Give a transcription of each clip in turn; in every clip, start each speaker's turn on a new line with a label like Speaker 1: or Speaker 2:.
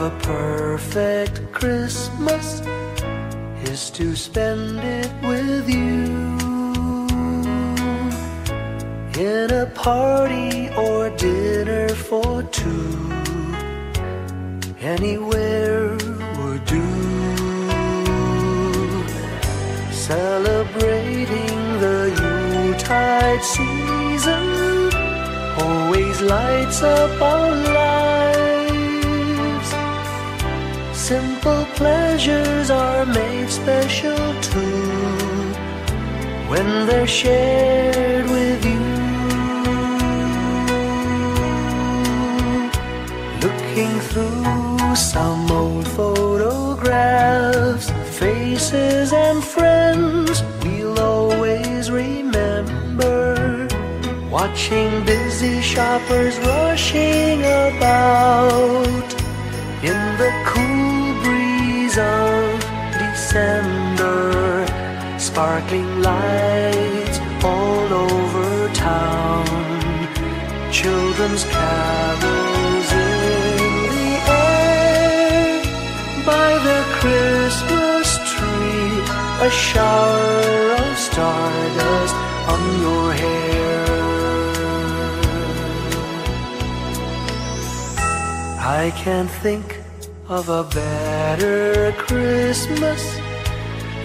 Speaker 1: of a perfect Christmas is to spend it with you, in a party or dinner for two. Anywhere would do. Celebrating the Yuletide season always lights up our lives. Simple pleasures are made special too when they're shared with you. Looking through some old photographs, faces and friends we'll always remember. Watching busy shoppers rushing about in the cool breeze of December. Sparkling lights all over town, children's carols in the air. By the Christmas tree, a shower of stardust on your hair. I can't think of a better Christmas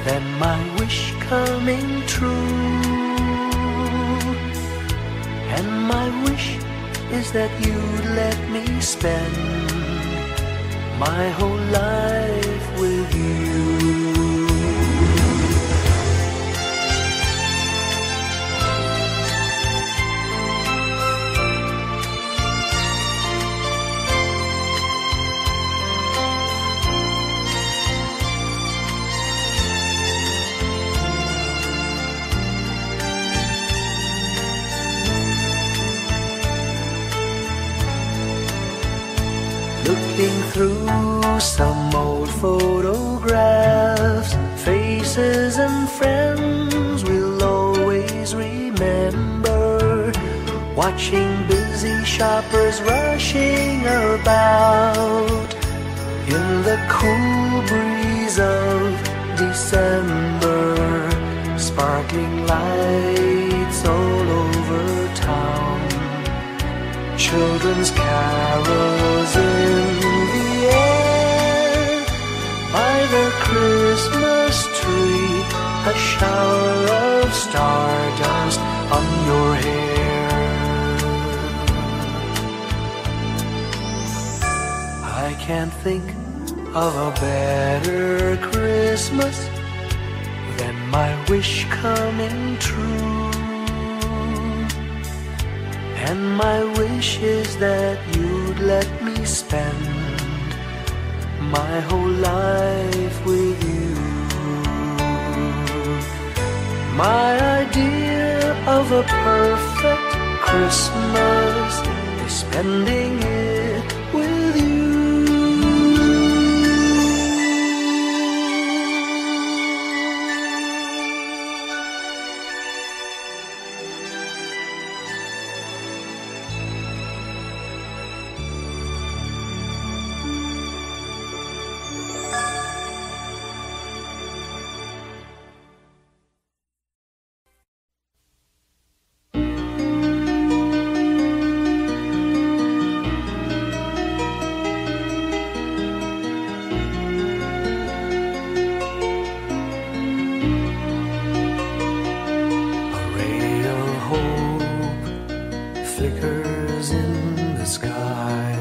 Speaker 1: than my wish coming true. And my wish is that you'd let me spend my whole life with you. Looking through some old photographs, faces and friends we'll always remember. Watching busy shoppers rushing about in the cool breeze of December. Sparkling lights all over town, children's carols in the air. By the Christmas tree, a shower of stardust on your hair. I can't think of a better Christmas than my wish coming true. And my wish is that you'd let me spend my whole life with you. My idea of a perfect Christmas is spending it with you. Flickers in the sky,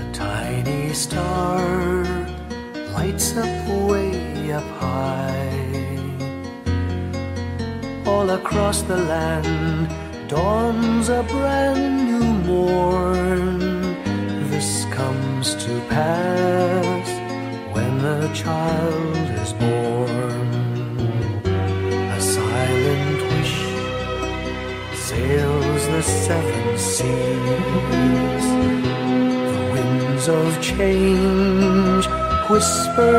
Speaker 1: a tiny star lights up way up high. All across the land dawns a brand new morn. This comes to pass when a child is born. A silent wish sails the seven seas. The winds of change whisper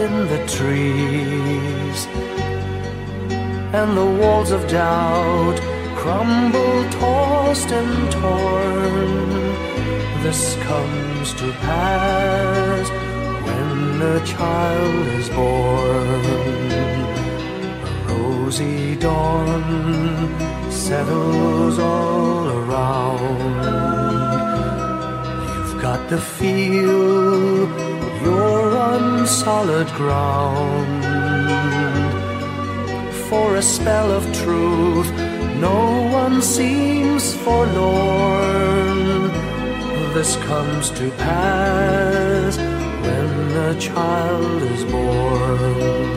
Speaker 1: in the trees, and the walls of doubt crumble, tossed and torn. This comes to pass when a child is born. A rosy dawn settles all around. You've got to feel you're on solid ground. For a spell of truth, no one seems forlorn. This comes to pass when a child is born.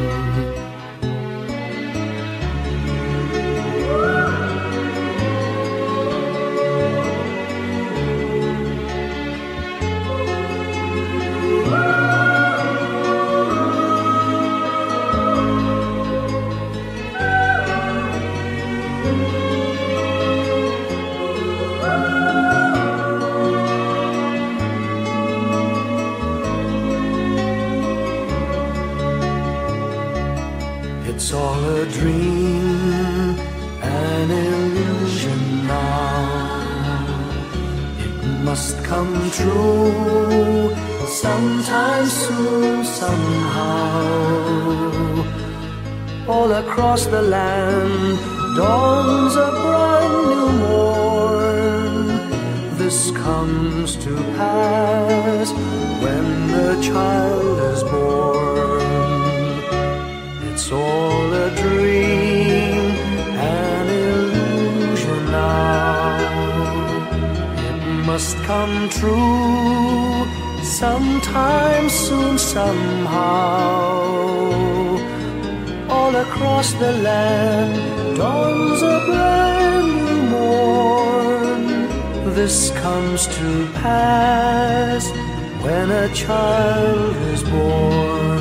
Speaker 1: It's all a dream, an illusion now. It must come true sometime soon, somehow. All across the land dawns a brand new morn. This comes to pass when the child is born. It's all a dream, an illusion now. It must come true sometime soon, somehow. All across the land dawns a brand new morn. This comes to pass when a child is born.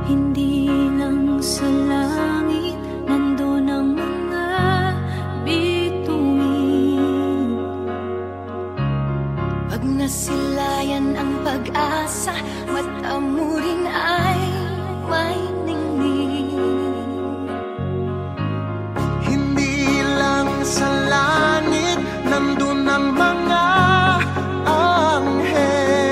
Speaker 2: Hindi lang sa langit nandun ang mga bituin. Pag nasilayan ang pag-asa, mata mo rin ay may ningning.
Speaker 3: Hindi lang sa langit nandun ang mga anghel.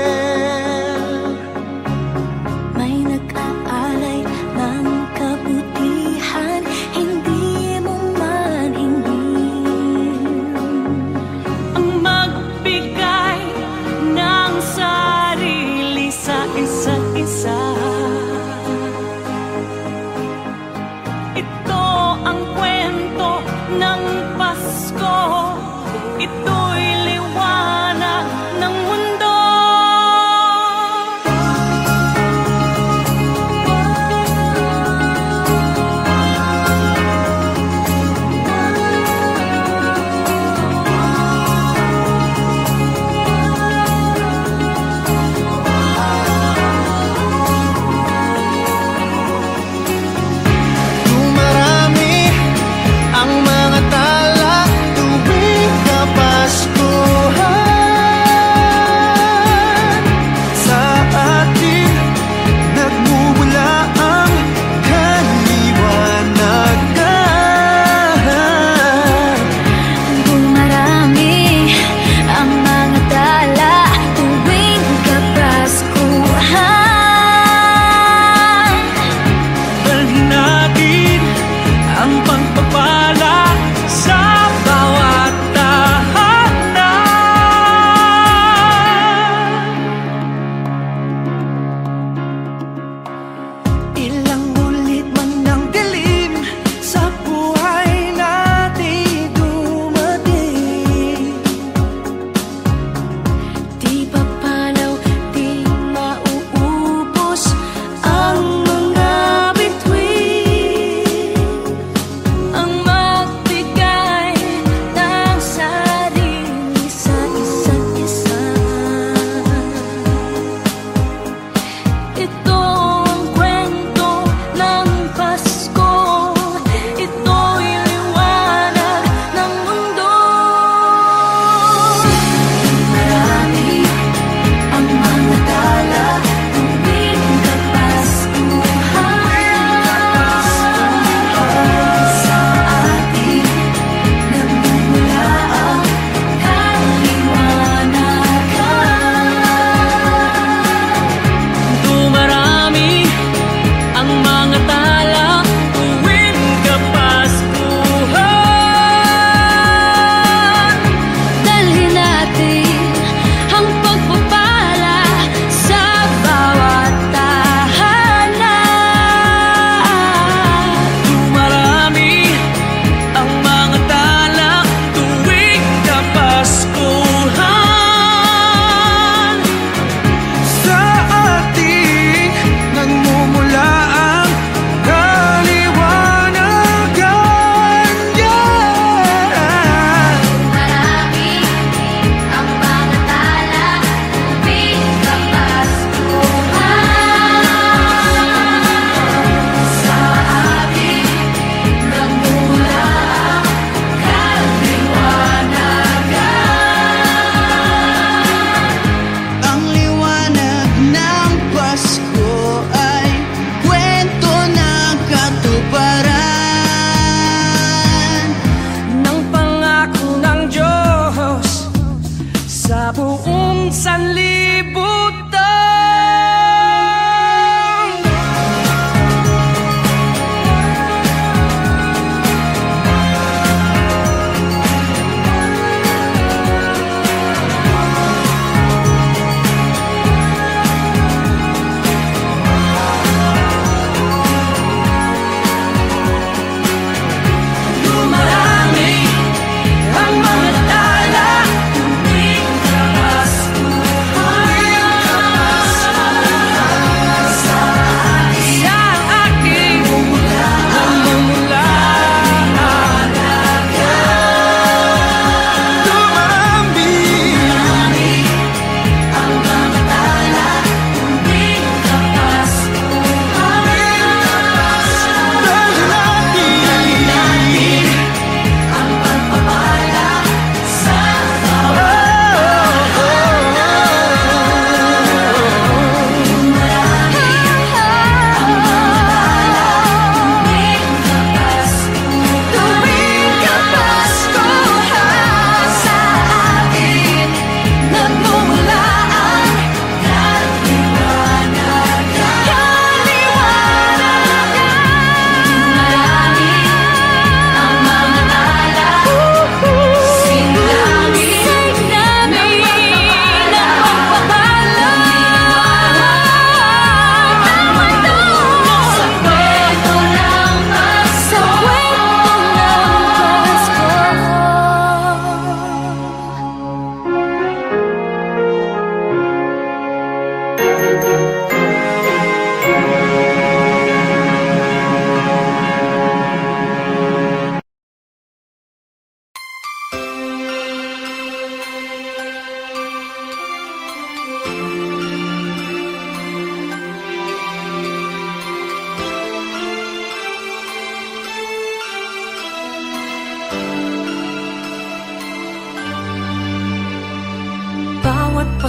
Speaker 2: May nag-aalay ng kabutihan, hindi mo man hingin. Ang magbigay ng sarili sa isa't isa. Ito ang kwento ng Pasko. Ito'y liwanag ng mundo.
Speaker 3: Dumarami ang mga tala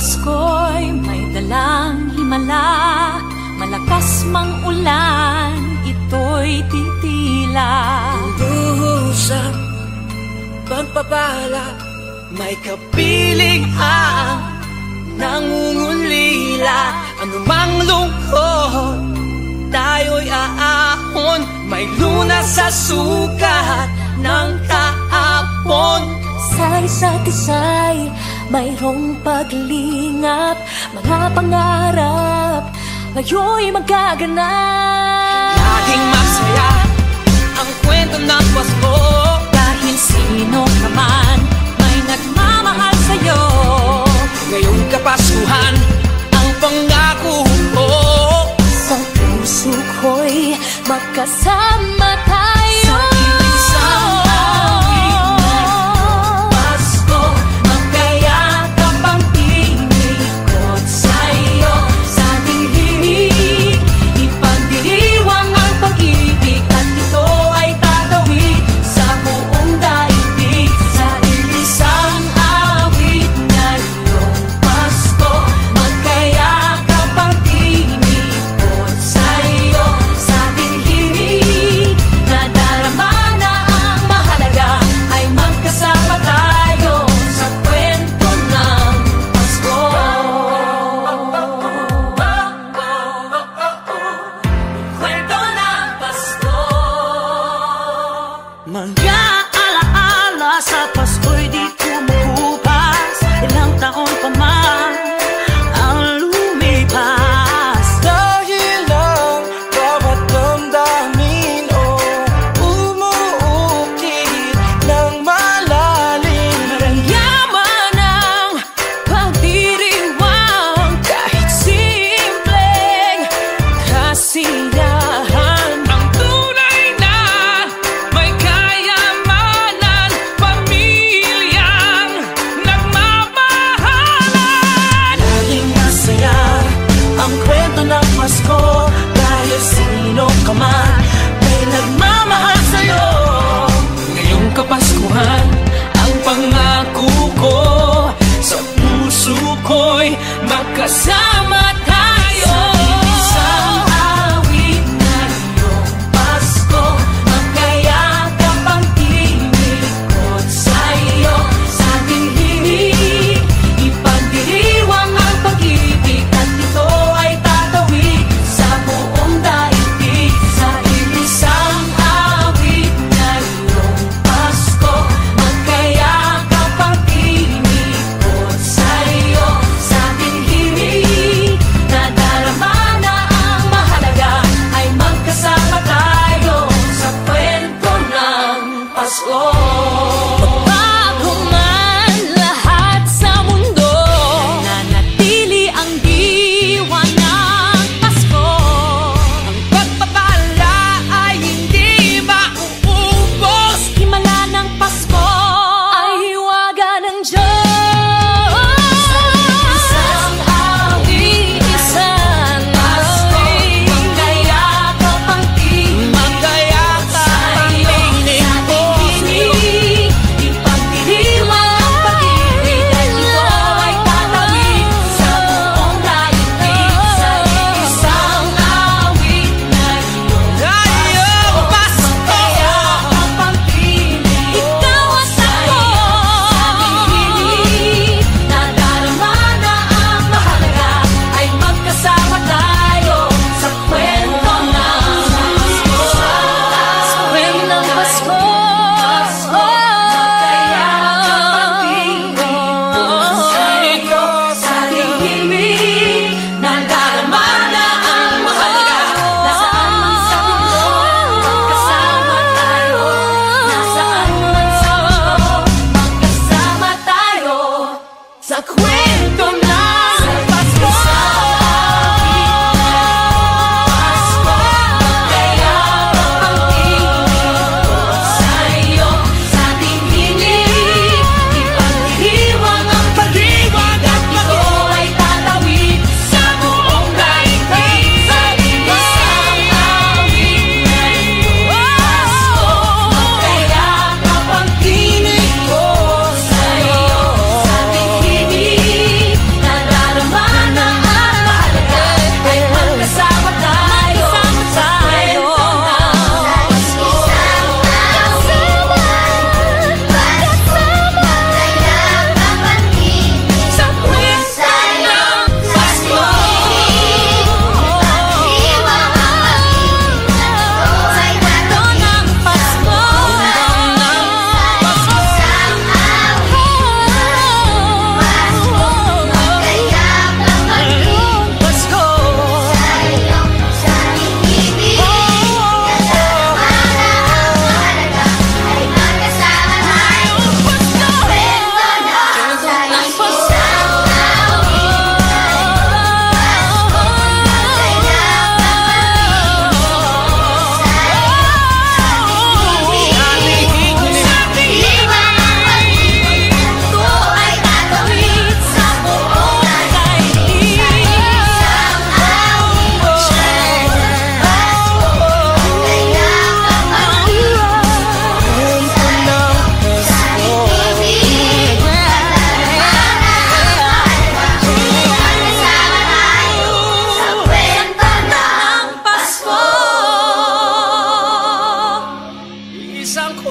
Speaker 2: Pasko'y may dalang himala, malakas mang ulan, ito'y titila.
Speaker 1: Duhusang pagpapala, may kapiling ang nangungulila. Anumang lungkot, tayo'y aahon, may lunas sa sukat ng kahapon.
Speaker 2: Sa isa't isa'y mayroong paglingap, mga pangarap ngayon'y magaganap.
Speaker 1: Laging masaya ang kwento ng Pasko,
Speaker 2: Dahil sino ka man may nagmamahal sa'yo.
Speaker 1: ngayong Kapaskuhan ang pangako ko.
Speaker 2: Sa puso ko'y magkasama tayo.
Speaker 1: Sa isang awit na Pasko, magkayakap ang tinikot sa'yo. Sa ating himig, ipagdiriwang ang pag-ibig, at ito ay tatawid sa buong daigdig. Sa isang awit ngayong Pasko, magkayakap ang tinikot sa'yo. Sa ating himig, nadarama na ang mahalaga, ay magkasama tayo sa kwento ng Pasko. Kwento ng Pasko. Mga alaala sa Pasko'y di kumukupas, ilang taon pa man ang lumipas.
Speaker 3: Dahil ang bawat damdamin o umuukit ng malalim.
Speaker 2: Yaman ang pagdiriwang, kahit simpleng kasiyahan.
Speaker 1: Ang tunay na may kayamanan, pamilyang nagmamahalan.
Speaker 3: Laging masaya ang kwento ng Pasko, dahil sino ka man may nagmamahal sa'yo.
Speaker 1: Ngayong Kapaskuhan ang pangako ko, sa puso ko'y magkasama tayo. Isang awit ngayong Pasko, magkayakap ang tinikot sa'yo. Sa ating himig, ipagdiriwang ang pag-ibig, at ito ay tatawid sa buong daigdig. Sa isang awit ngayong Pasko, magkayakap ang tinikot sa'yo. Sa ating himig, nadarama na ang mahalaga, ay magkasama tayo sa kwento ng Pasko.
Speaker 2: Bago man lahat sa mundo, nanatili ang diwa ng Pasko.
Speaker 1: Ang pagpapala ay hindi mauubos.
Speaker 2: Himala ng Pasko ay hiwaga ng Diyos.
Speaker 1: Isang awit
Speaker 2: Isang
Speaker 1: Pasko,
Speaker 2: awit,
Speaker 1: magkayakap ang tinig, magkayakap ang tinig.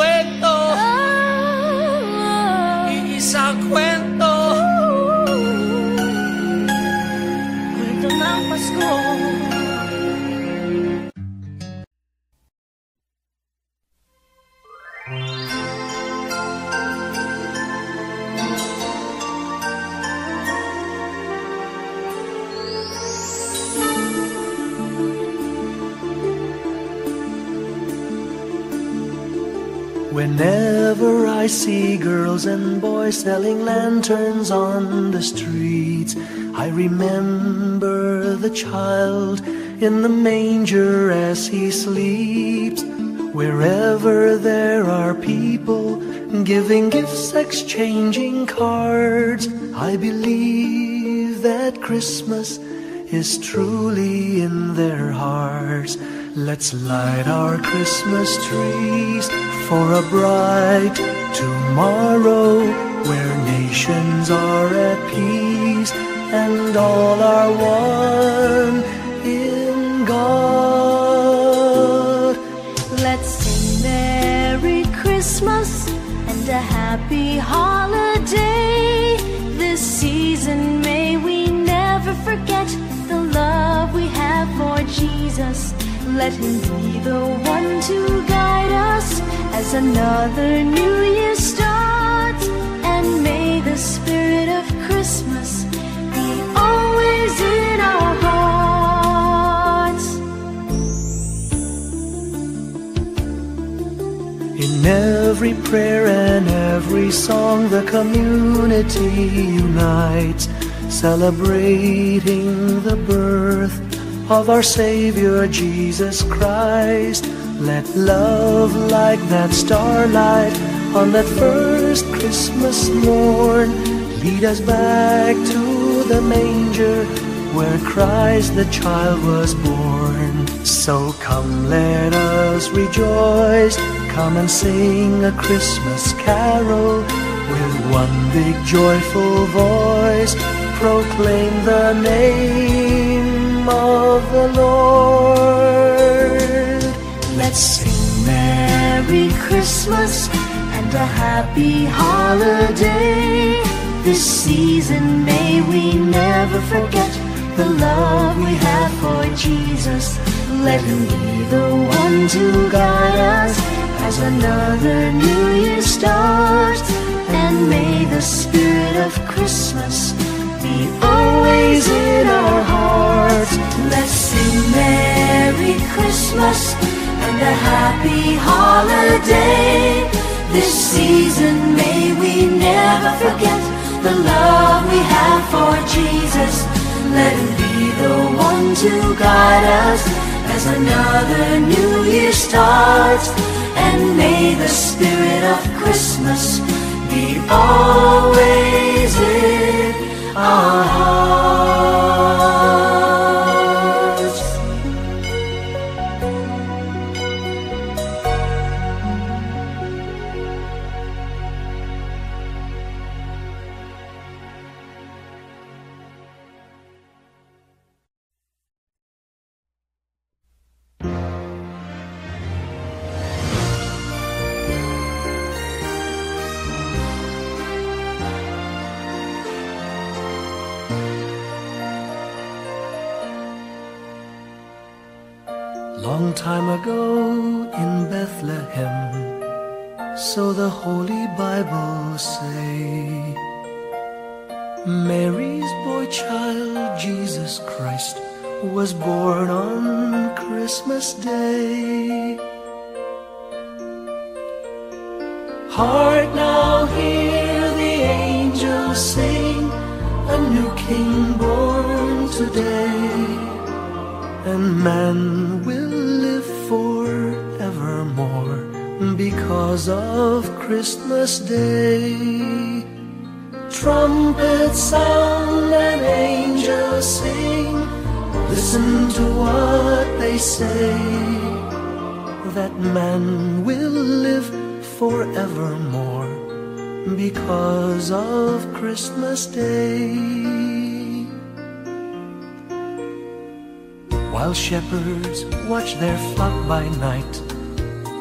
Speaker 3: kwento, iisang kwento, kwento ng Pasko.
Speaker 1: Whenever I see girls and boys selling lanterns on the streets, I remember the child in the manger as he sleeps. Wherever there are people giving gifts, exchanging cards, I believe that Christmas is truly in their hearts. Let's light our Christmas trees for a bright tomorrow, where nations are at peace and all are one in God.
Speaker 2: Let's sing Merry Christmas and a happy holiday. This season may we never forget the love we have for Jesus. Let him be the one to guide us as another new year starts. And may the spirit of Christmas be always in our hearts.
Speaker 1: In every prayer and every song, the community unites, celebrating the birth of our Savior Jesus Christ. Let love like that starlight on that first Christmas morn lead us back to the manger where Christ the child was born. So come, let us rejoice, come and sing a Christmas carol with one big joyful voice, proclaim the name of the Lord.
Speaker 2: Let's sing Merry Christmas and a happy holiday. This season may we never forget the love we have for Jesus. Let him be the one to guide us as another new year starts. And may the spirit of Christmas be always in our hearts. Let's sing Merry Christmas and a happy holiday. This season may we never forget the love we have for Jesus. Let him be the one to guide us as another new year starts. And may the spirit of Christmas be always in our hearts.
Speaker 1: Long time ago in Bethlehem, so the Holy Bible say, Mary's boy child, Jesus Christ, was born on Christmas Day. Heart, now hear the angels sing, a new King born today, and man will live forevermore because of Christmas Day. Trumpets sound and angels sing, listen to what they say, that man will live forevermore because of Christmas Day. While shepherds watch their flock by night,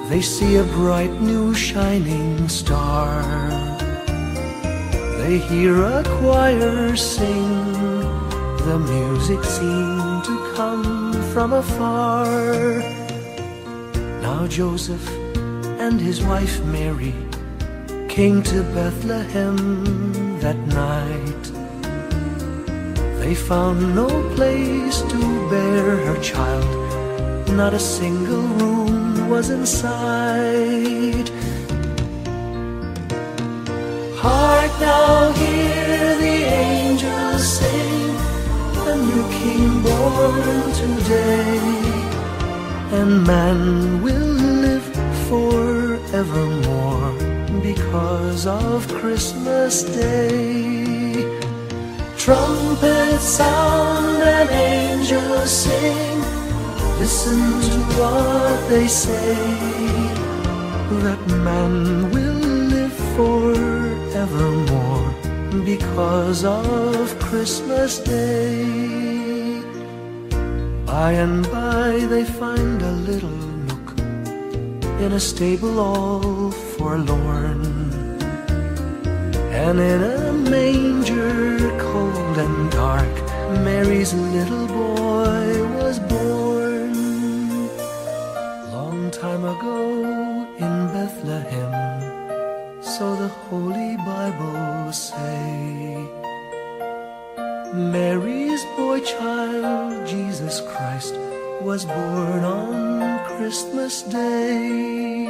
Speaker 1: they see a bright new shining star. They hear a choir sing, the music seemed to come from afar. Now Joseph and his wife Mary came to Bethlehem that night. They found no place to bear her child, not a single room was in sight. Hark now, hear the angels sing, a new king born today, and man will live forevermore because of Christmas Day. Trumpets sound and angels sing, listen to what they say, that man will live forevermore because of Christmas Day. By and by they find a little nook in a stable all forlorn, and in a manger cold and dark, Mary's little boy was born. Long time ago in Bethlehem, so the Holy Bible say, Mary's boy child, Jesus Christ, was born on Christmas Day.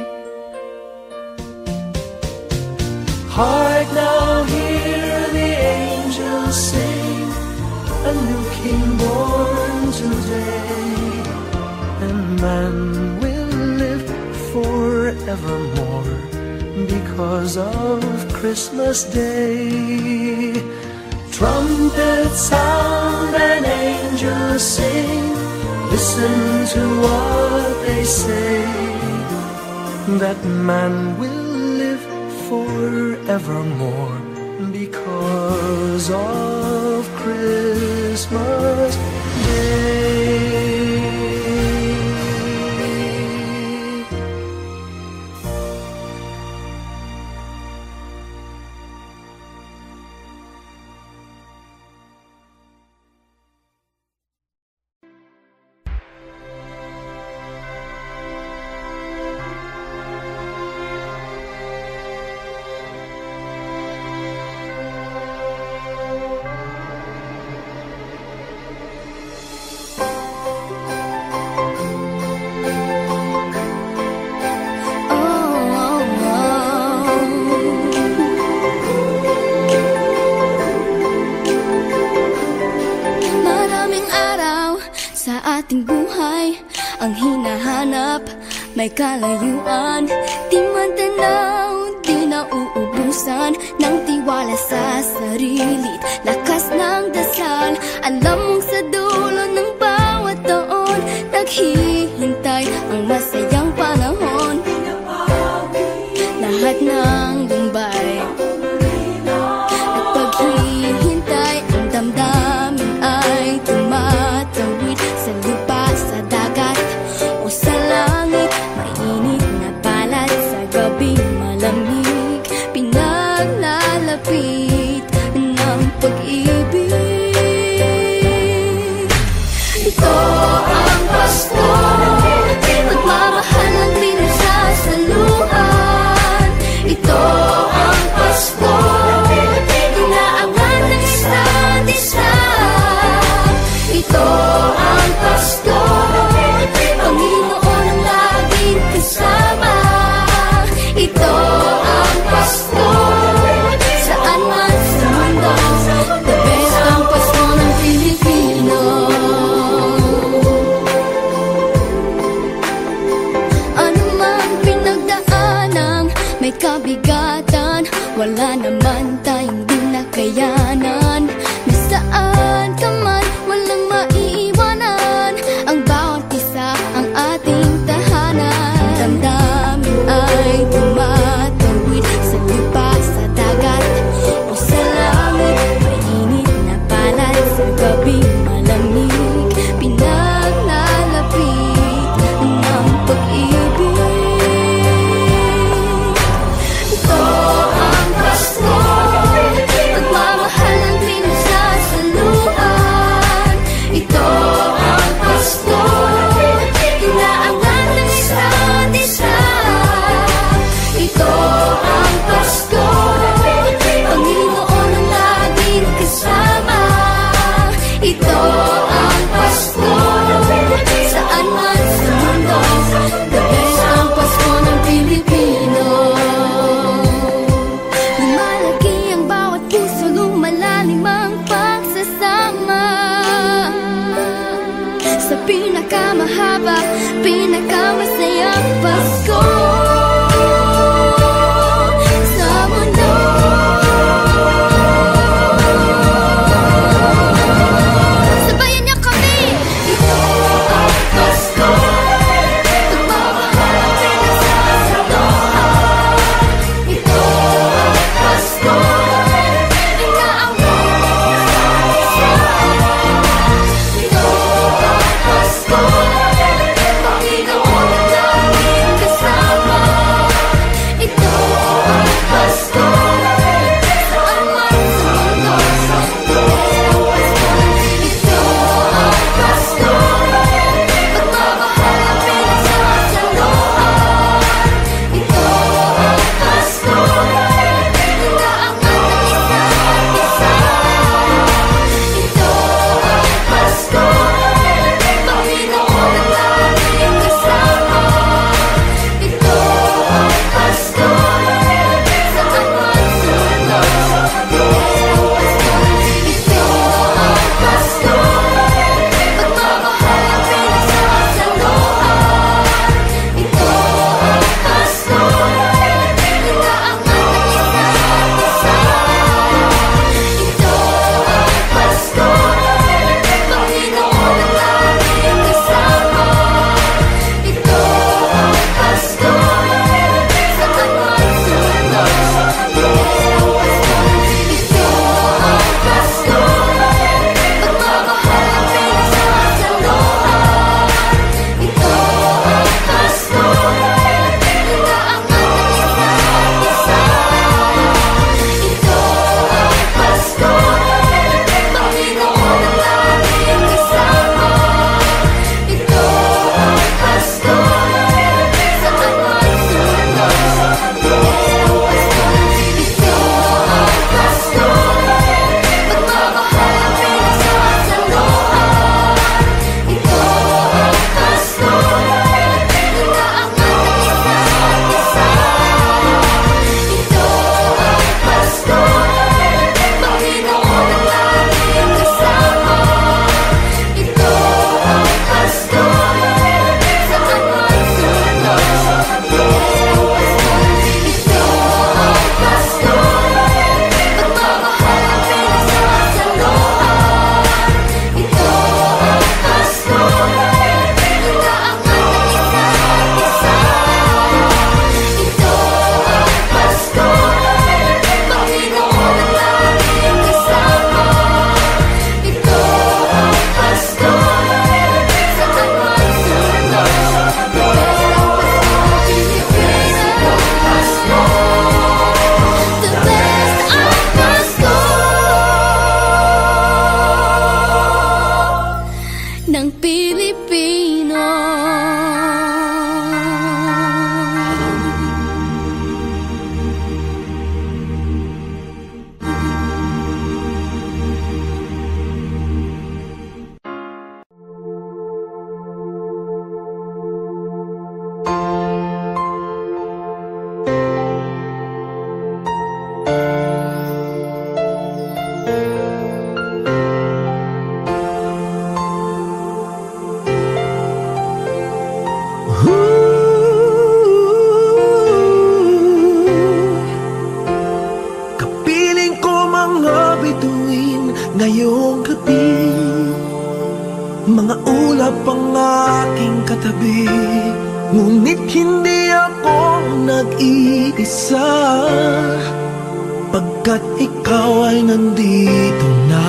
Speaker 1: Hark now, hear the angels sing, a new king born today, and man will live forevermore because of Christmas Day. Trumpets sound and angels sing, listen to what they say, that man will live forevermore because of Christmas Day.
Speaker 4: ating buhay ang hinahanap, may kalayuan, di man tanaw, di na uubusan ng tiwala sa sarili, lakas ng dasal. Alam mong sa dulo ng bawat taon, naghihintay ang masayang panahon. Lahat ng lumbay at paghihintay, ang damdamin ay tumatawid sa lupa, sa dagat o sa langit. Mainit na balat sa gabing malamig, pinaglalapit ng pag-ibig. Ito ang Pasko, pagmamahal ng pinagsasaluhan. Ito ang Pasko, inaangan ng isa't isa. Ito ang Pasko, Panginoon ang laging kasama. Ito ang Pasko, saan man sa mundo, the best ang Pasko ng Pilipino. Ano mang pinagdaanang may kabigatan, wala naman tayong di nakayanan. Nasaan ka man, walang maiiwanan, ang bawat isa ang ating tahanan. Damdamin ay tumatawid sa lupa, sa dagat o sa langit. Mainit na balat sa gabing malamig, pinaglalapit ng pag-ibig. pinakamasayang Pasko sa mundo. Sabayan niyo kami! Ito ang Pasko, pagmamahal ang pinagsasaluhan. Ito ang Pasko, ng Pilipino.
Speaker 1: Kapiling ko mga bituin ngayong gabi, mga ulap ang aking katabi, ngunit hindi ako nag-iisa, pagkat ikaw ay nandito na.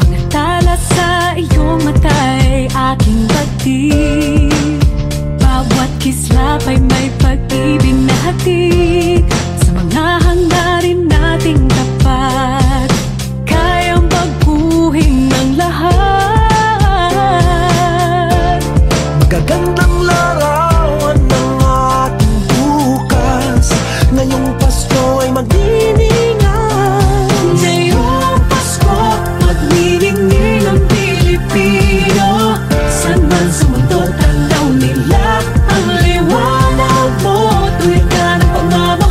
Speaker 2: Mga tala sa iyong mata'y aking pagtig, bawat kislap ay may pag-ibig na hatid. Sa mga hangarin nating tapat, kayang baguhin ng lahat.
Speaker 1: Magagandang larawan ng ating bukas, ngayong Pasko ay magdiningan.
Speaker 2: Ngayong Pasko, magniningil ang Pilipino. San man sa mundo, tanaw nila ang liwanag mo. Tuwid ka ng pangamba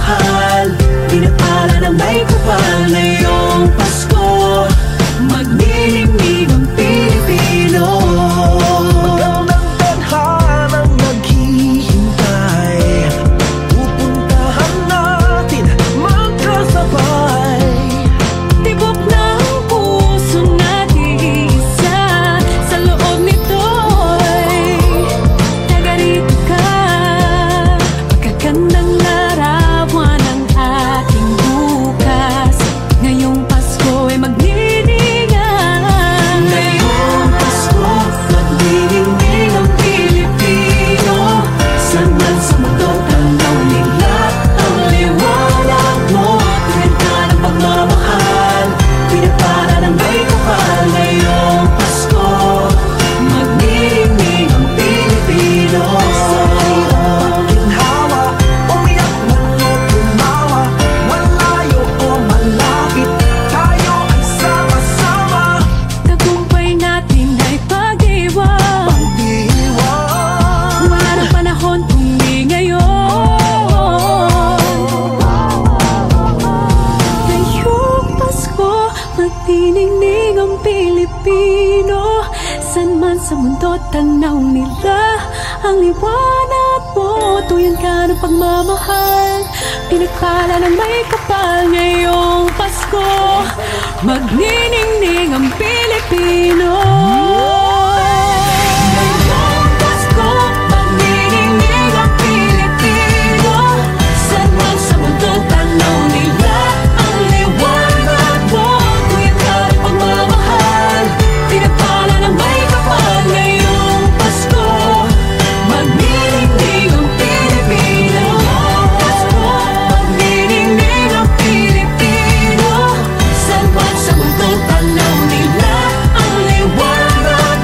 Speaker 5: tanaw nila ang liwanag mo. Tuyan ka ng pagmamahal, pinakala ng may kapal. Ngayong Pasko, magniningning ang Pilipino. Ngayong Pasko, magniningning ang Pilipino. Saan man sa mundo tanaw nila ang liwanag mo. Tuyan ka ng pagmamahal, pinakala ng may kapal. Ngayong Pasko, magniningning ang Pilipino. Pasko, magniningning ang Pilipino. Saan man sa mundo tanaw nila ang liwanag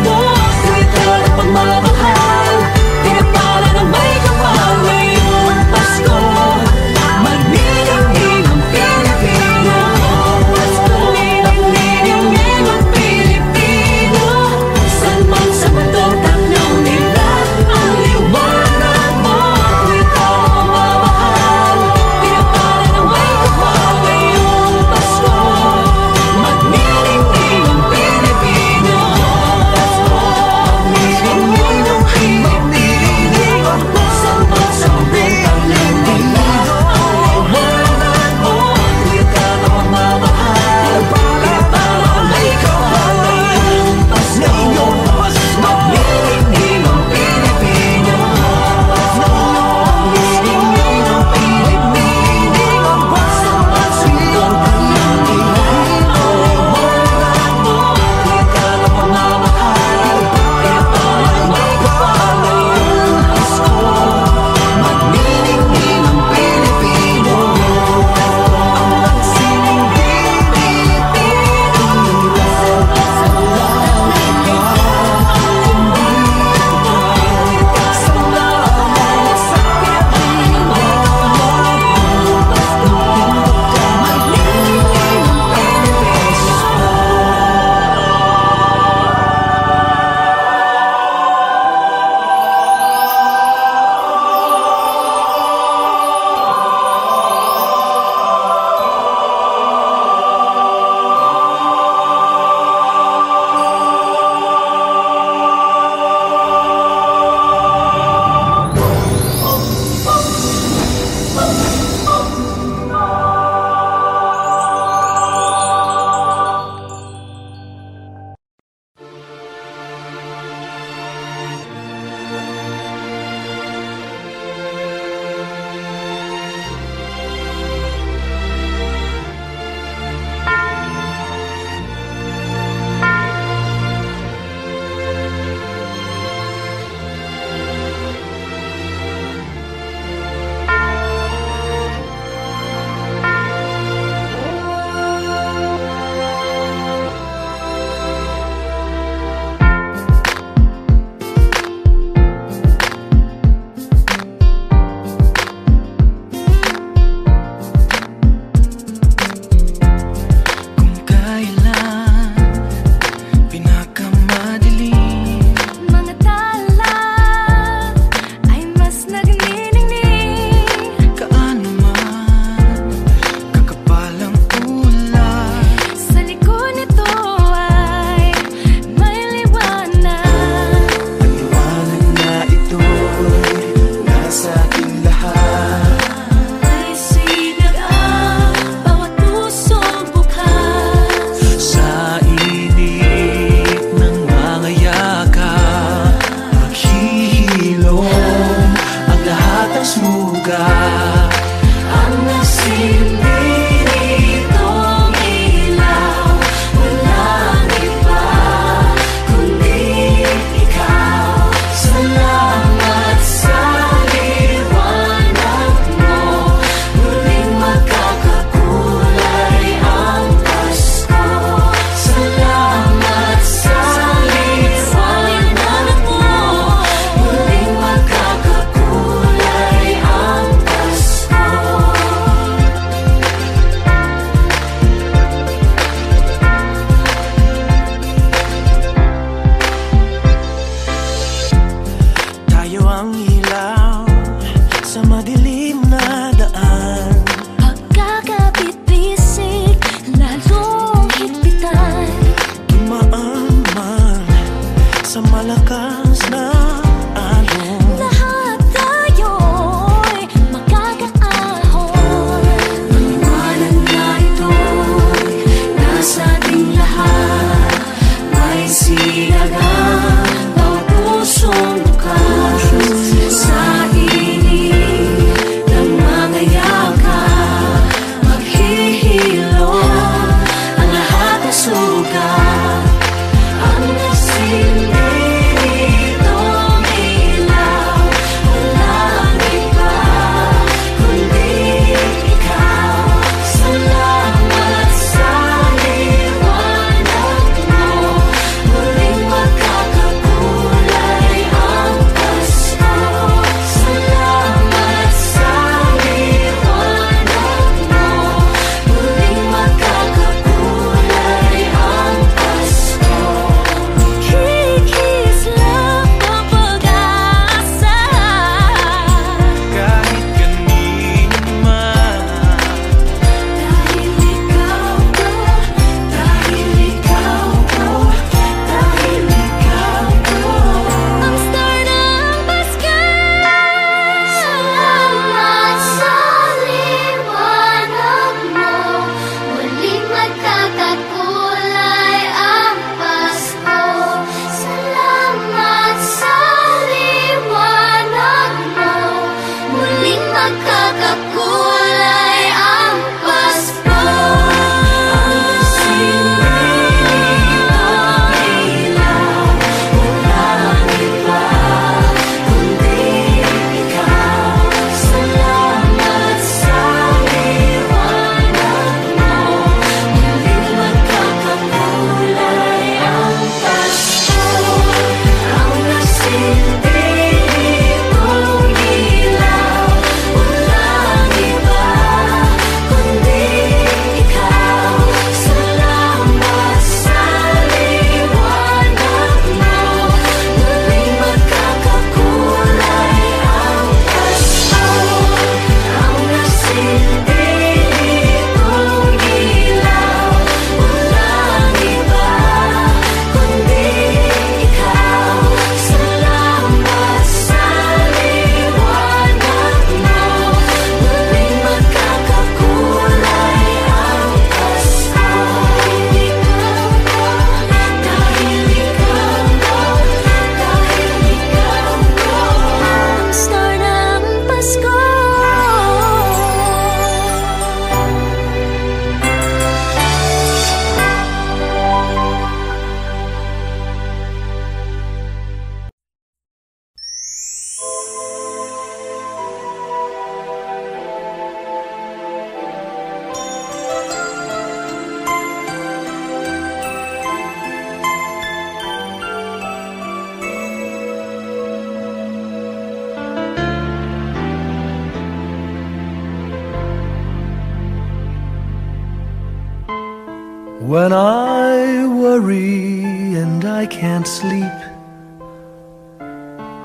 Speaker 1: When I worry and I can't sleep,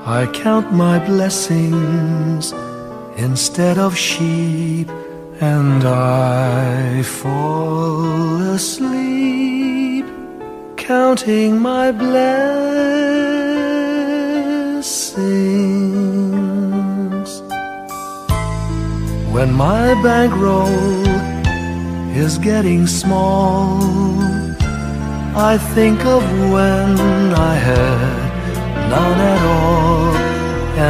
Speaker 1: I count my blessings instead of sheep, and I fall asleep counting my blessings. When my bankroll is getting small, I think of when I had none at all,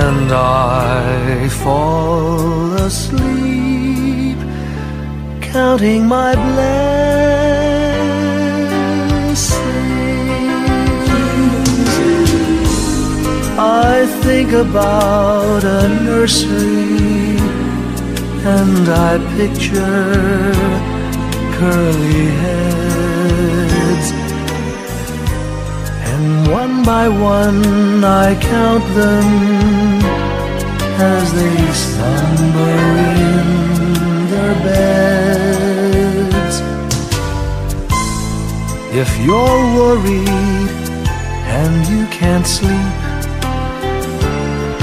Speaker 1: and I fall asleep counting my blessings. I think about a nursery, and I picture curly heads, and one by one I count them as they slumber in their beds. If you're worried and you can't sleep,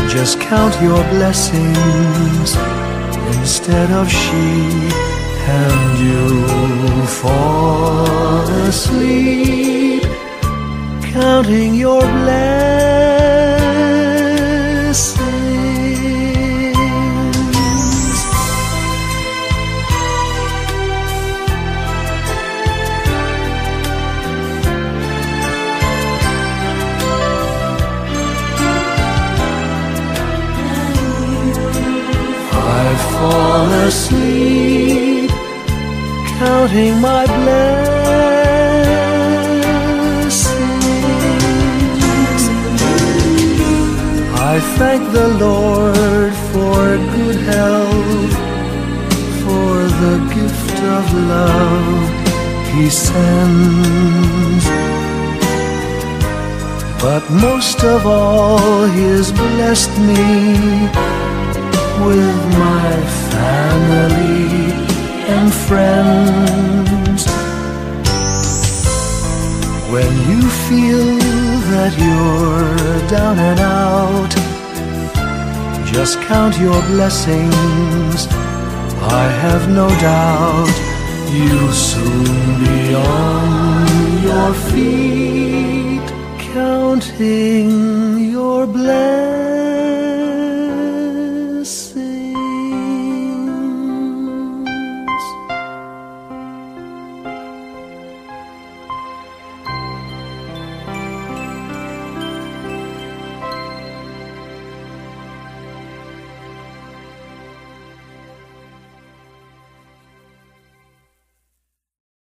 Speaker 1: just count your blessings instead of sheep, and you'll fall asleep counting your blessings. I fall asleep counting my blessings. I thank the Lord for good health, for the gift of love He sends. But most of all, He has blessed me with my family and friends. When you feel that you're down and out, just count your blessings. I have no doubt you'll soon be on your feet, counting your blessings.